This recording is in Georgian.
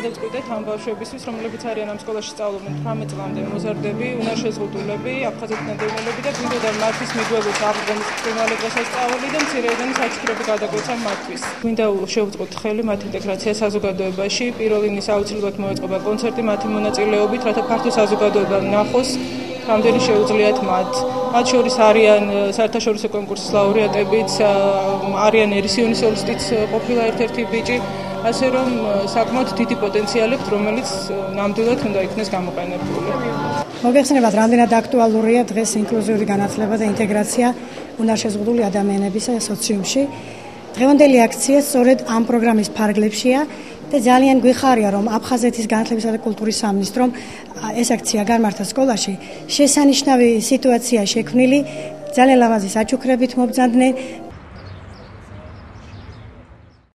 გადავწყვიტეთ ამ ბავშვებისთვის, რომლებიც არიან ამ სკოლაში სწავლობენ 18 წლამდე მოზარდები, უნარშეზღუდულები, აფხაზეთ ნადევნელები და გვინდოდა მათთვის მიგვეღოს აღდგომის ბრწყინვალე დღესასწაული და მცირეოდენი საჩუქრები გადაგვეცა მათთვის. Გვინდა შევუწყოთ ხელი მათ ინტეგრაცია საზოგადოებაში. პირველ ივნისს აუცილებლად მოეწყობა კონცერტი მათი მონაწილეობით, რათა ფართო საზოგადოება ნახოს რამდენი შეუძლიათ მათ. მათ შორის არიან საერთაშორისო კონკურსის ლაურეატებიც, არიან ერისიონის სოლისტიც ყოფილა ერთ-ერთი ბიჭი, ასე რომ საკმაოდ დიდი პოტენციალი აქვს, რომელიც ნამდვილად უნდა იქნეს გამოყენებული. მოგეხსენებათ, რამდენად აქტუალურია დღეს ინკლუზიური განათლება და ინტეგრაცია უნარშეზღუდული ადამიანების სოციუმში. დღევანდელი აქცია სწორედ ამ პროგრამის ფარგლებშია და ძალიან გვიხარია, რომ აფხაზეთის განათლებისა და კულტურის სამინისტრომ ეს აქცია გამართა სკოლაში. შესანიშნავი სიტუაცია შექმნილი, ძალიან ლამაზი საჩუქრებით მობრძანდნენ